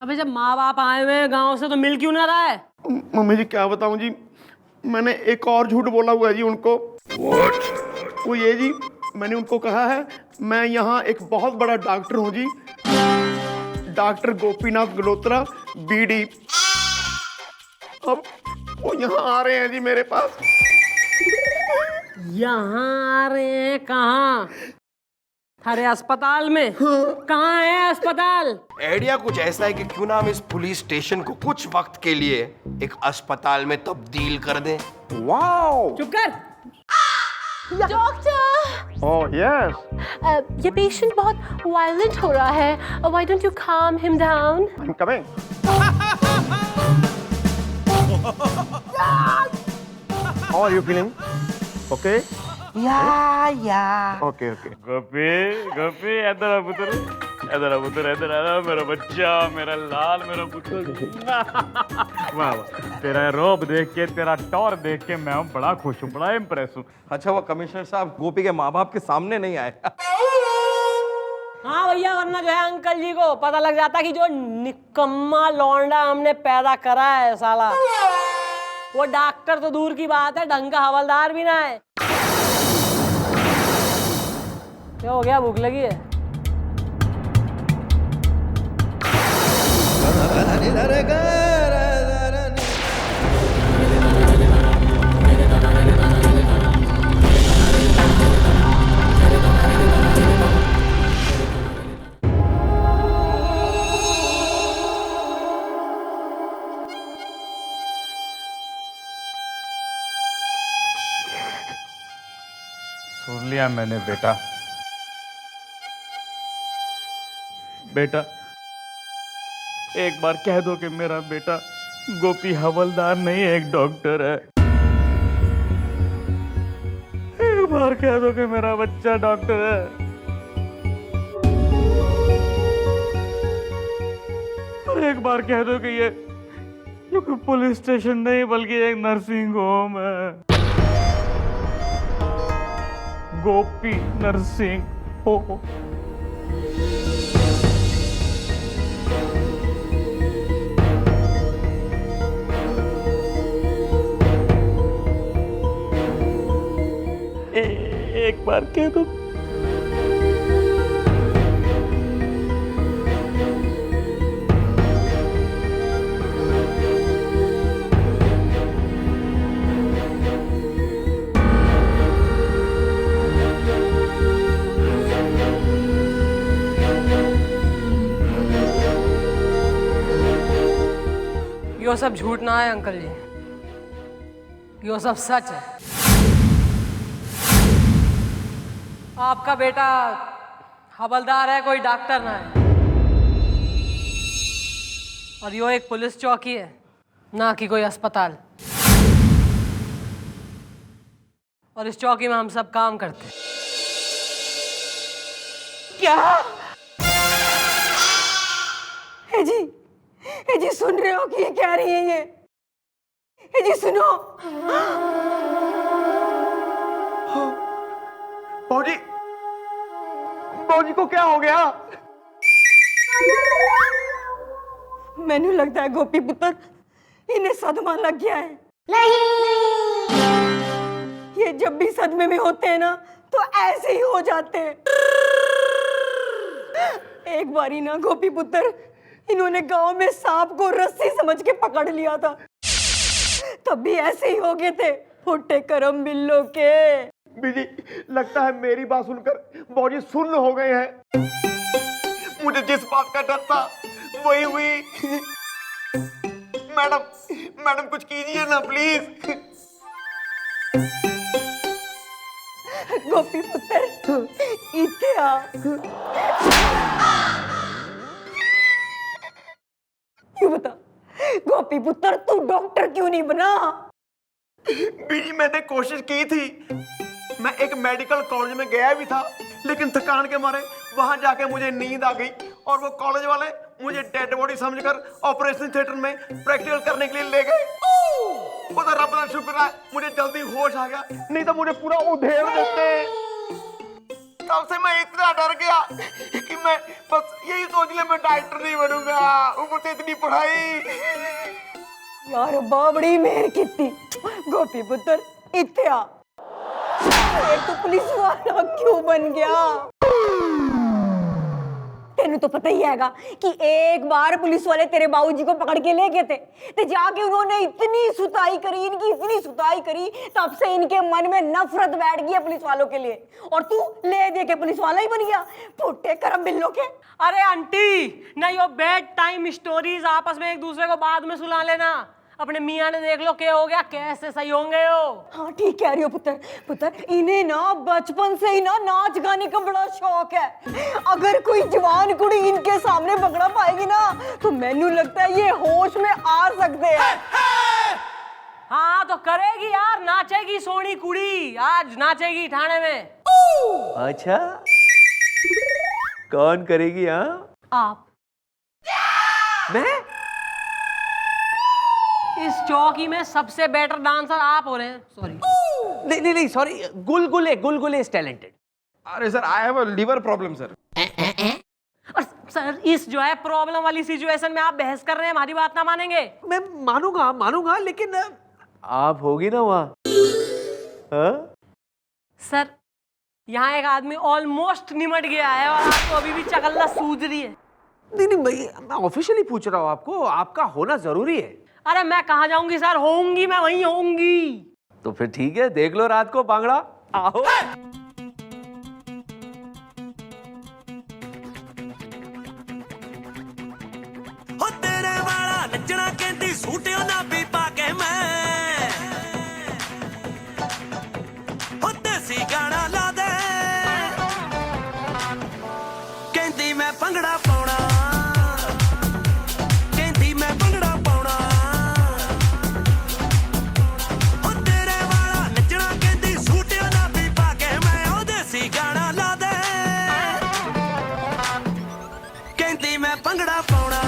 अबे जब माँ बाप आए हुए हैं गांव से तो मिल क्यों ना रहा है? मम्मी जी क्या बताऊं जी, मैंने एक और झूठ बोला हुआ है जी उनको। वो ये जी, मैंने उनको कहा है मैं यहाँ एक बहुत बड़ा डॉक्टर हूँ जी, डॉक्टर गोपीनाथ गल्होत्रा बीडी। अब वो यहाँ आ रहे हैं जी मेरे पास। यहाँ आ रहे हैं कहाँ? अरे अस्पताल में। कहाँ है अस्पताल? आइडिया कुछ ऐसा है कि क्यों ना हम इस पुलिस स्टेशन को कुछ वक्त के लिए एक अस्पताल में तब्दील कर दें। वाओ! चुप कर। डॉक्टर, ओह यस, ये पेशेंट बहुत वायलेंट हो रहा है। Why don't you calm him down? I am coming. How are you feeling? Okay yeah okay okay. Gopi इधर आ पुत्र, इधर आ पुत्र, इधर आ मेरा बच्चा, मेरा लाल, मेरा पुत्र। वाह वाह, तेरा रोब देख के, तेरा टॉर देख के मैं बड़ा खुश हूँ, बड़ा इम्प्रेस हूँ। अच्छा वो कमिश्नर साहब गोपी के माँ बाप के सामने नहीं आए। हाँ भैया, वरना जो है अंकल जी को पता लग जाता कि जो निकम्मा लौंडा हमने पैदा करा है साला, वो डॉक्टर तो दूर की बात है, ढंग का हवलदार भी ना है। क्या हो गया, भूख लगी है? सुन लिया मैंने बेटा। बेटा एक बार कह दो कि मेरा बेटा गोपी हवलदार नहीं एक डॉक्टर है। एक बार कह दो कि मेरा बच्चा डॉक्टर है। और एक बार कह दो कि ये कोई पुलिस स्टेशन नहीं बल्कि एक नर्सिंग होम है। गोपी नर्सिंग होम। एक बार कह दो। यो सब झूठ ना है अंकल जी, यो सब सच है। आपका बेटा हवलदार है, कोई डॉक्टर ना है। और यो एक पुलिस चौकी है, ना कि कोई अस्पताल। और इस चौकी में हम सब काम करते हैं। क्या? हे जी सुन रहे हो कि ये क्या रही है? हे जी सुनो। बाबूजी, बाबूजी को क्या हो गया? मैंने लगता है गोपी पुत्र इन्हें सदमा लग गया है। ये जब भी सदमे में होते हैं ना तो ऐसे ही हो जाते हैं। एक बारी ना गोपी पुत्र इन्होंने गांव में सांप को रस्सी समझ के पकड़ लिया था, तब भी ऐसे ही हो गए थे। फुटे करम बिल्लो के। बीजी, लगता है मेरी बात सुनकर बाबूजी सुन्न हो गए हैं। मुझे जिस बात का डर था वही हुई। मैडम कुछ कीजिए ना प्लीज। गोपी पुत्र इथे आ। क्यों बता गोपी पुत्र, तू डॉक्टर क्यों नहीं बना? बीजी मैंने कोशिश की थी, मैं एक मेडिकल कॉलेज में गया भी था, लेकिन थकान के मारे वहां जाके मुझे नींद आ गई और वो कॉलेज वाले मुझे डेड बॉडी समझकर ऑपरेशन थिएटर में प्रैक्टिकल करने के लिए ले गए। वो तो रब का शुक्र है मुझे जल्दी होश आ गया, नहीं तो मुझे पूरा उधेड़ देते। तब से मैं इतना डर गया कि मैं बस यही सोच लिया मैं डॉक्टर नहीं बनूंगा, ऊपर से इतनी पढ़ाई। यार बड़ी मेहर की गोपी पुत्र, इत्थे आ। एक तो पुलिस वाला क्यों बन गया? तेनू तो पता ही हैगा कि एक बार पुलिस वाले तेरे बाबूजी को पकड़ के ले गए थे, तो जाके उन्होंने इतनी सुताई करी, इनकी इतनी सुताई करी, तब से इनके मन में नफरत बैठ गई है पुलिस वालों के लिए। और तू ले दे के पुलिस वाला ही बन गया, फुट्टे करम बिल्लो के। अरे आंटी ना, यो बेड टाइम स्टोरीज आपस में एक दूसरे को बाद में सुना लेना। अपने मियाँ ने देख लो क्या हो गया, कैसे सही होंगे हो। हाँ ठीक कह रही हो पुत्र। पुत्र इन्हें ना बचपन से ही ना नाच गाने का बड़ा शौक है। अगर कोई जवान कुड़ी इनके सामने भंगड़ा पाएगी ना, तो मैनू लगता है ये होश में आ सकते हैं। हाँ तो करेगी यार, नाचेगी सोनी कुड़ी, आज नाचेगी थाने में। अच्छा, कौन करेगी? हाँ आप। मैं? इस चौकी में सबसे बेटर डांसर आप हो रहे हैं। सॉरी नहीं नहीं सॉरी, गुलगुले इज टैलेंटेड। अरे sir, I have a liver problem sir. और सर इस जो है प्रॉब्लम वाली सिचुएशन में आप बहस कर रहे हैं, हमारी बात ना मानेंगे। मैं मानूंगा लेकिन आप होगी ना वहाँ? हाँ? सर यहाँ एक आदमी ऑलमोस्ट निमट गया है और आपको अभी भी चकल्ला सूझ रही है। नहीं मैं ऑफिशियली पूछ रहा हूँ आपको, आपका होना जरूरी है। अरे मैं कहाँ जाऊंगी सर, होंगी मैं वहीं होंगी। तो फिर ठीक है, देख लो रात को भांगड़ा। आओ। हो तेरे वाला नचना कहती सूटियो ना भी पाके मैं, हो देसी गाना ला दे कहती मैं भंगड़ा पाउणा, कहती मैं भंगड़ा पाउणा। हो तेरे वाला नचना कहती सूटियो ना भी पाके मैं, हो देसी गाना ला दे कहती मैं भंगड़ा पाउणा,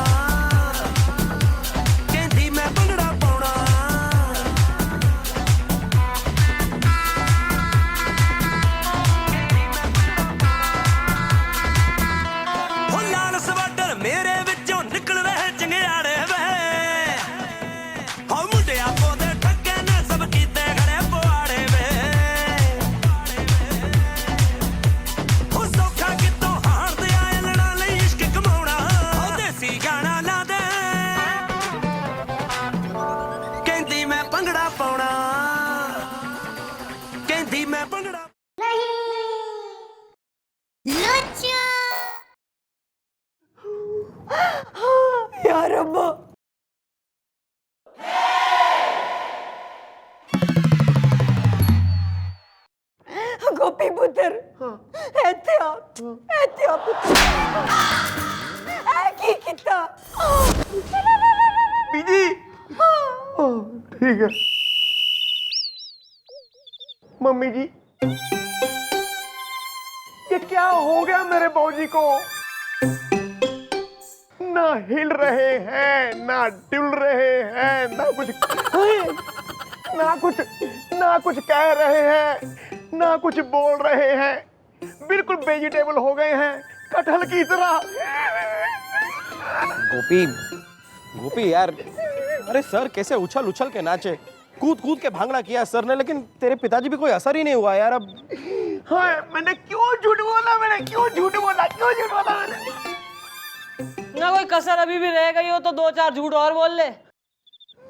कहती मैं भंगड़ा पाउणा। हो लाल सवाडर मेरे विचों निकल रहे चंगियाड़े वे, हो मुंडिया पोदे ठगे ने सब कीते खड़े पुआड़े वे। हो सौखा कितों हार दे आए लड़ा लई इश्क कमाउणा, हो देसी गाना ला दे कहती मैं भंगड़ा पाउणा, कहती मैं भंगड़ा। यार अब्बा गोपी पुत्र, ऐथे आ पुत्र। ऐ की किता? बीजी ठीक है। मम्मी जी, ये क्या हो गया मेरे बाबूजी को? ना हिल रहे हैं, ना डुल रहे हैं, ना कुछ कह रहे हैं, ना कुछ बोल रहे हैं। बिल्कुल वेजिटेबल हो गए हैं, कटहल की तरह। गोपी यार, अरे सर कैसे उछल उछल के नाचे, कूद कूद के भांगड़ा किया सर ने, लेकिन तेरे पिताजी भी कोई असर ही नहीं हुआ यार। अब हाँ, मैंने क्यों झूठ बोला मैंने? ना कोई कसर अभी भी रह गई हो तो दो चार झूठ और बोल ले।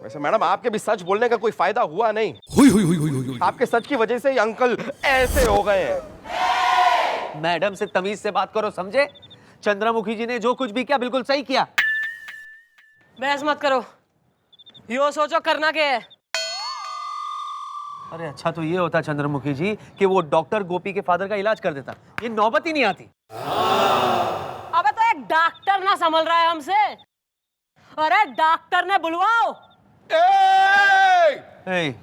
वैसे मैडम, आपके भी सच बोलने का कोई फायदा हुआ नहीं। आपके सच की वजह से ही अंकल ऐसे हो गए हैं। मैडम से तमीज से बात करो, समझे? चंद्रमुखी जी ने जो कुछ भी किया बिल्कुल सही किया। बहस मत करो, यो सोचो करना क्या है। अरे अच्छा तो ये होता चंद्रमुखी जी कि वो डॉक्टर गोपी के फादर का इलाज कर देता, ये नौबत ही नहीं आती। अबे तो एक डॉक्टर ना संभल रहा है हमसे। अरे डॉक्टर ने बुलवाओ। ए!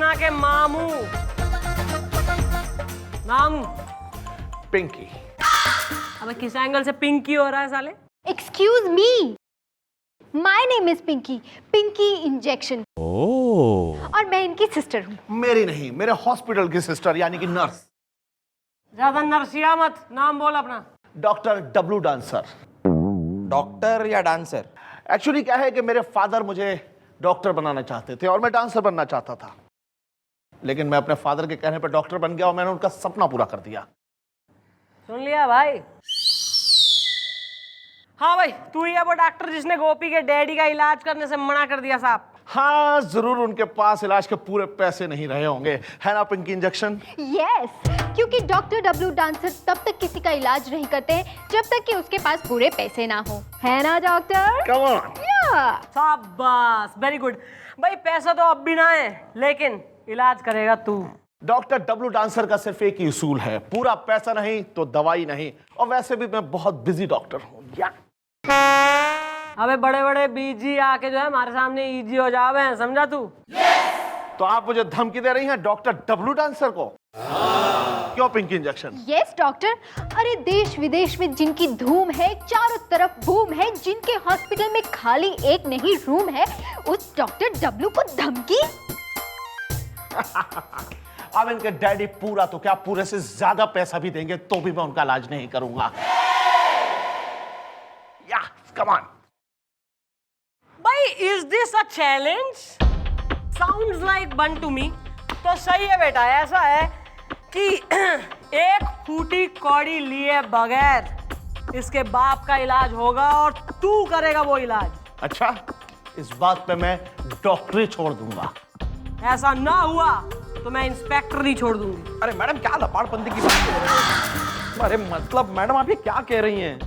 कृष्णा के मामू। नाम पिंकी। अबे किस एंगल से पिंकी हो रहा है साले? Excuse me. My name is Pinky. Pinky Injection. और मैं इनकी सिस्टर हूँ। मेरी नहीं, मेरे हॉस्पिटल की सिस्टर यानी कि नर्स। ज्यादा नरसिया मत, नाम बोल अपना। Doctor W dancer. डॉक्टर या डांसर? एक्चुअली क्या है कि मेरे फादर मुझे डॉक्टर बनाना चाहते थे और मैं डांसर बनना चाहता था, लेकिन मैं अपने फादर के कहने पर डॉक्टर बन गया और मैंने उनका सपना पूरा कर दिया। सुन लिया भाई? हाँ भाई, तू ही है वो डॉक्टर जिसने गोपी के डैडी का इलाज करने से मना कर दिया साहब? हाँ जरूर, उनके पास इलाज के पूरे पैसे नहीं रहे होंगे, है ना पिंकी इंजेक्शन? Yes, क्योंकि डॉक्टर डब्लू डांसर तब तक किसी का इलाज नहीं करते जब तक कि उसके पास पूरे पैसे ना हो, है ना डॉक्टर? Come on. Yeah. शाबाश, वेरी गुड। भाई पैसा तो अब भी ना है, लेकिन इलाज करेगा तू। डॉक्टर डब्लू डांसर का सिर्फ एक ही उसूल है, पूरा पैसा नहीं तो दवाई नहीं, और वैसे भी मैं बहुत बिजी डॉक्टर हूँ। अबे बड़े बड़े बीजी आके जो है हमारे सामने इजी हो जावे हैं, समझा तू? तो आप मुझे धमकी दे रही हैं डॉक्टर डब्लू डांसर को? क्यों पिंकी इंजेक्शन? Yes, doctor. अरे देश विदेश में जिनकी धूम है, चारों तरफ बूम है, जिनके हॉस्पिटल में खाली एक नहीं रूम है, उस डॉक्टर डब्लू को धमकी? अब इनके डैडी पूरा तो क्या पूरे से ज्यादा पैसा भी देंगे तो भी मैं उनका इलाज नहीं करूंगा। Yeah come on. भाई is this a challenge? Sounds like one to me. तो सही है बेटा, ऐसा है कि एक फूटी कौड़ी लिए बगैर इसके बाप का इलाज होगा और तू करेगा वो इलाज। अच्छा, इस बात पे मैं डॉक्टरी छोड़ दूंगा। ऐसा ना हुआ तो मैं इंस्पेक्टर ही छोड़ दूंगी। अरे मैडम क्या लपाड़पंती की बात कर रही हैं? अरे मतलब मैडम आप ये क्या कह रही हैं?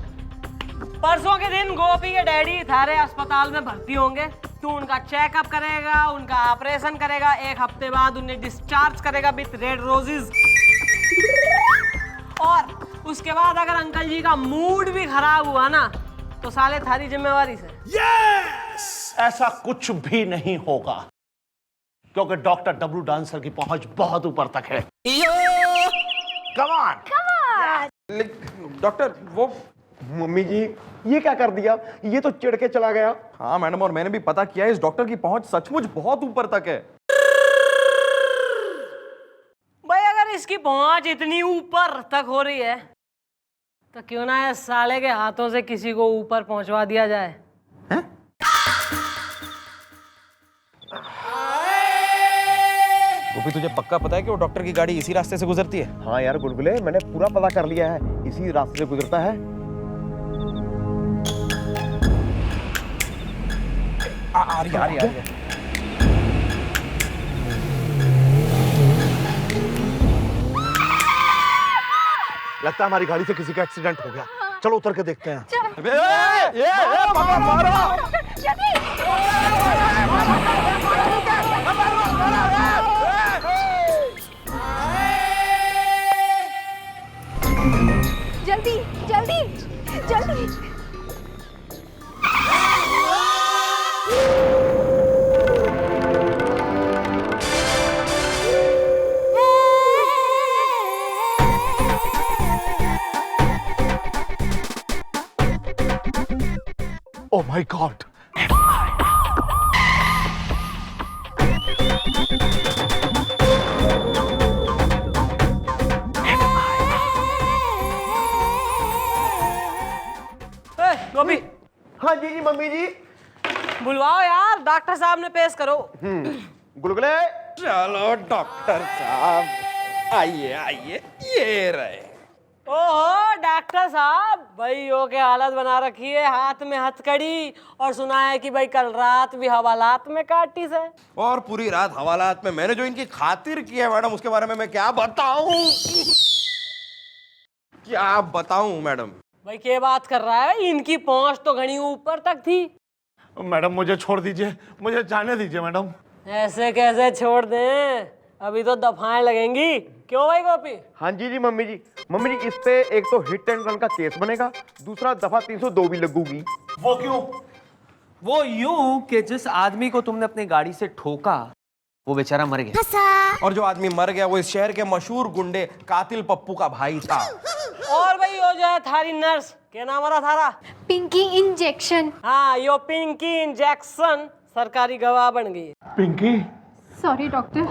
परसों के दिन गोपी के डैडी थारे अस्पताल में भर्ती होंगे। तू उनका चेकअप करेगा, उनका ऑपरेशन करेगा, एक हफ्ते बाद उन्हें डिस्चार्ज करेगा विथ रेड रोजेस। और उसके बाद अगर अंकल जी का मूड भी खराब हुआ ना तो साले थारी जिम्मेवारी से। यस! ऐसा कुछ भी नहीं होगा क्योंकि डॉक्टर डब्लू डांसर की पहुंच बहुत ऊपर तक है। Come on. डॉक्टर वो मम्मी जी ये क्या कर दिया? ये तो चिढ़ के चला गया। हाँ मैडम, और मैंने भी पता किया है, इस डॉक्टर की पहुंच सचमुच बहुत ऊपर तक है। भाई अगर इसकी पहुंच इतनी ऊपर तक हो रही है तो क्यों ना इस साले के हाथों से किसी को ऊपर पहुंचवा दिया जाए? गोपी तुझे पक्का पता है कि वो डॉक्टर की गाड़ी इसी रास्ते से गुजरती है? हाँ यार गुलगुले, मैंने पूरा पता कर लिया है, इसी रास्ते से गुजरता है। आ रही है। लगता है हमारी गाड़ी से किसी का एक्सीडेंट हो गया। चलो उतर के देखते हैं। जल्दी जल्दी जल्दी। Oh my God! गोपी, हाँ जी जी मम्मी जी। बुलवाओ यार, डॉक्टर साहब ने पेश करो। गुलगुले, चलो डॉक्टर साहब आइए आइए, ये रहे। ओहो डॉक्टर साहब, भाई यो के हालत बना रखी है, हाथ में हथकड़ी, और सुना है कि भाई कल रात भी हवालात में काटी से। और पूरी रात हवालात में मैंने जो इनकी खातिर की है मैडम, उसके बारे में मैं क्या बताऊं? क्या बताऊं मैडम? भाई क्या बात कर रहा है? इनकी पहुंच तो घनी ऊपर तक थी। मैडम मुझे छोड़ दीजिए, मुझे जाने दीजिए मैडम। ऐसे कैसे छोड़ दें, अभी तो दफाएं लगेंगी। क्यों भाई गोपी? हाँ जी जी मम्मी जी। मम्मी जी इस पे एक तो हिट एंड रन का केस बनेगा, दूसरा दफा 302 भी लगूगी। वो क्यों? वो यूं कि जिस आदमी को तुमने अपनी गाड़ी से ठोका वो बेचारा मर गया। और जो आदमी मर गया वो इस शहर के मशहूर गुंडे कातिल पप्पू का भाई था। और भाई यो जो है थारी नर्स, क्या नाम रहा थारा? पिंकी इंजेक्शन। हाँ, यो पिंकी इंजेक्शन सरकारी गवाह बन गई। Pinky, sorry doctor.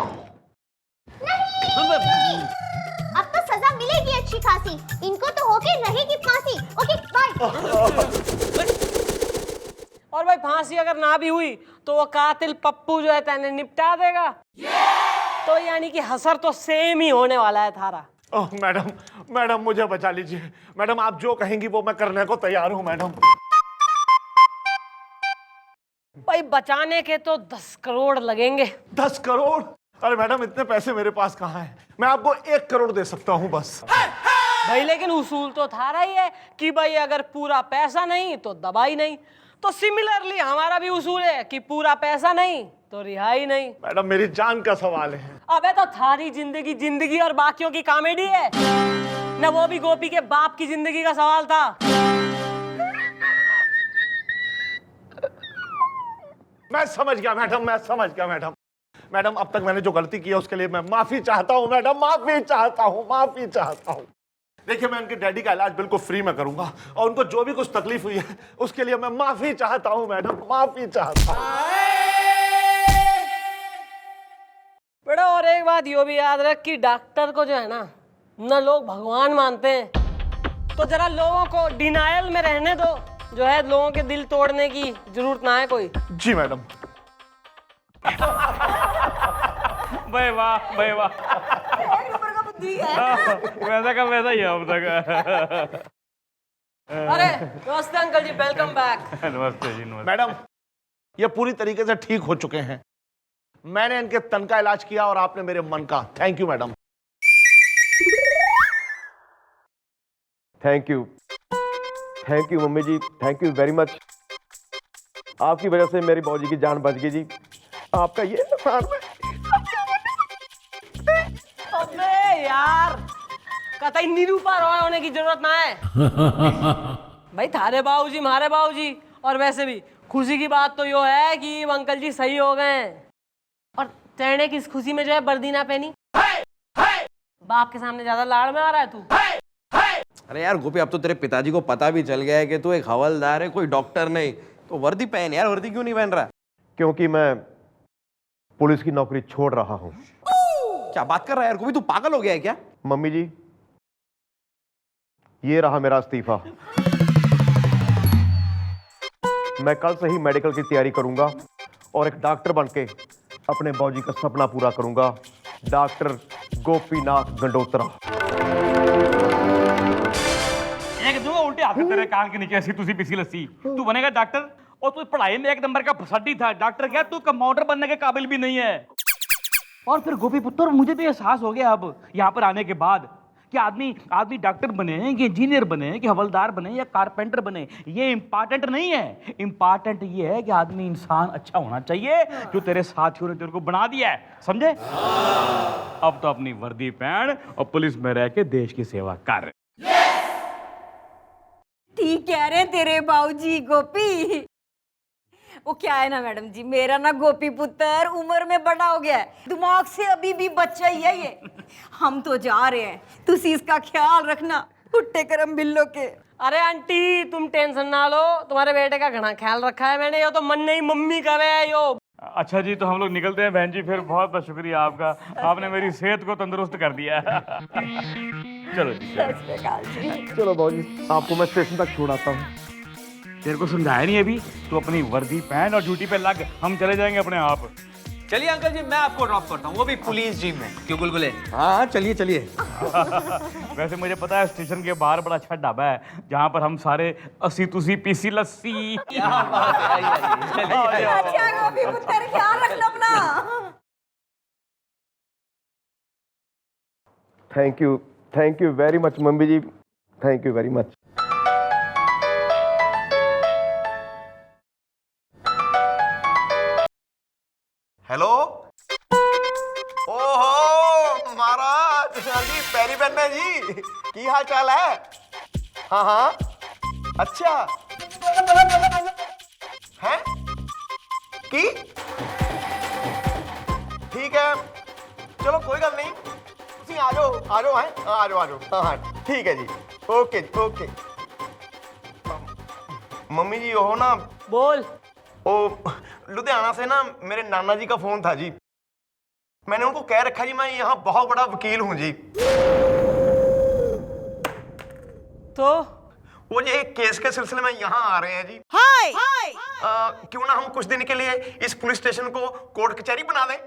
अब तो सजा मिलेगी अच्छी खासी, इनको तो होके रहेगी फांसी। Okay bye. और भाई फांसी अगर ना भी हुई तो वो कातिल पप्पू जो है तेने निपटा देगा। तो यानी कि हसर तो सेम ही होने वाला है थारा। ओह मैडम, मैडम मुझे बचा लीजिए। मैडम आप जो कहेंगी वो मैं करने को तैयार हूँ मैडम। भाई बचाने के तो 10 करोड़ लगेंगे। 10 करोड़? अरे मैडम इतने पैसे मेरे पास कहाँ हैं? मैं आपको 1 करोड़ दे सकता हूँ बस। भाई लेकिन उसूल तो थारा ही है कि भाई अगर पूरा पैसा नहीं तो दवाई नहीं। तो सिमिलरली हमारा भी उसूल है कि पूरा पैसा नहीं तो रिहाई नहीं। मैडम मेरी जान का सवाल है। अबे तो थारी जिंदगी जिंदगी और बाकियों की कॉमेडी है ना, वो भी गोपी के बाप की जिंदगी का सवाल था। मैं समझ गया मैडम, मैं समझ गया मैडम। मैडम अब तक मैंने जो गलती की है उसके लिए मैं माफी चाहता हूँ मैडम, माफी चाहता हूँ, माफी चाहता हूँ। देखिए मैं उनके डैडी का इलाज बिल्कुल फ्री में करूंगा और उनको जो भी कुछ तकलीफ हुई है उसके लिए मैं माफी चाहता हूँ मैडम, माफी चाहता हूँ। बेटा और एक बात यो भी याद रख कि डॉक्टर को जो है ना लोग भगवान मानते हैं। तो जरा लोगों को डिनायल में रहने दो, जो है लोगों के दिल तोड़ने की जरूरत ना है कोई। जी मैडम। भाई वाह, भाई वाह। वैसा का वैसा ही है अब तक। अरे नमस्ते अंकल जी, वेलकम बैक। नमस्ते जी, नमस्ते। मैडम ये पूरी तरीके से ठीक हो चुके हैं। मैंने इनके तन का इलाज किया और आपने मेरे मन का। Thank you madam. Thank you, thank you mummy ji, thank you very much. आपकी वजह से मेरी बॉजी की जान बच गई जी। आपका ये अबे यार कतई निरूपा रॉय होने की जरूरत ना है। भाई थारे बाबूजी मारे बाबूजी। और वैसे भी खुशी की बात तो यो है कि अंकल जी सही हो गए। और तेने किस खुशी में जो है वर्दी ना पहनी? बाप के सामने ज्यादा लाड़ में आ रहा है तू। अरे यार गोपी, अब तो तेरे पिताजी को पता भी चल गया है कि तू एक हवलदार है, कोई डॉक्टर नहीं। तो वर्दी पहन यार, वर्दी क्यों नहीं पहन रहा? क्योंकि मैं पुलिस की नौकरी छोड़ रहा हूं। क्या बात कर रहा है यार गोपी, तू पागल हो गया है क्या? मम्मी जी ये रहा मेरा इस्तीफा। मैं कल से ही मेडिकल की तैयारी करूंगा और एक डॉक्टर बनके अपने बाबूजी का सपना पूरा करूंगा। डॉक्टर गोपीनाथ गंडोत्रा। एक दूंगा उल्टे हाथ तेरे कान के नीचे ऐसी तुसी पिसी लस्सी। तू बनेगा डॉक्टर और तू पढ़ाई में 1 नंबर का फसाडी था। डॉक्टर क्या तू कंपाउंडर बनने के काबिल भी नहीं है। और फिर गोपी पुत्र मुझे तो एहसास हो गया अब यहाँ पर आने के बाद कि आदमी डॉक्टर बने कि इंजीनियर बने कि हवलदार बने या कारपेंटर बने, ये इंपॉर्टेंट नहीं है। इंपॉर्टेंट ये है कि आदमी इंसान अच्छा होना चाहिए, जो तेरे साथियों ने तेरे को बना दिया है, समझे? अब तो अपनी वर्दी पहन और पुलिस में रह के देश की सेवा कर। ठीक कह रहे हैं तेरे बाबूजी गोपी। वो क्या है ना मैडम जी, मेरा ना गोपी पुत्र उम्र में बड़ा हो गया है, दिमाग से अभी भी बच्चा ही है ये। हम तो जा रहे हैं, तुसी इसका ख्याल रखना। कुट्टे करम बिल्लो के। अरे आंटी तुम टेंशन ना लो, तुम्हारे बेटे का घना ख्याल रखा है मैंने। यो तो मन नहीं मम्मी करे है यो। अच्छा जी, तो हम लोग निकलते हैं बहन जी। फिर बहुत बहुत शुक्रिया आपका, आपने मेरी सेहत को तंदुरुस्त कर दिया। चलो जी। चलो बाबूजी आपको मैं स्टेशन तक छोड़ाता हूँ। तेरे को समझाया नहीं अभी, तू अपनी वर्दी पहन और ड्यूटी पे लग, हम चले जाएंगे अपने आप। चलिए अंकल जी, मैं आपको ड्रॉप करता हूँ, वो भी पुलिस जीप में। क्यों गुलगुले? हाँ चलिए चलिए। वैसे मुझे पता है स्टेशन के बाहर बड़ा अच्छा ढाबा है जहाँ पर हम सारे अस्सी तुसी पीसी लस्सी। अच्छा गोपी पुत्र ख्याल रखना अपना। Thank you very much mummy ji, thank you very much. Hello. ओहो महाराज जी, पैरी पहनना जी, की हाल चाल है? हाँ हाँ अच्छा है की ठीक ठीक है चलो कोई गल नहीं तुसी आ जाओ हैं आ जाओ हाँ ठीक है जी ओके मम्मी जी वो ना बोल। ओ लुधियाना से ना मेरे नाना जी का फोन था जी मैंने उनको कह रखा जी मैं यहाँ बहुत बड़ा वकील हूँ जी तो वो ये एक केस के सिलसिले में यहाँ आ रहे हैं जी हाय क्यों ना हम कुछ दिन के लिए इस पुलिस स्टेशन को कोर्ट कचहरी बना दें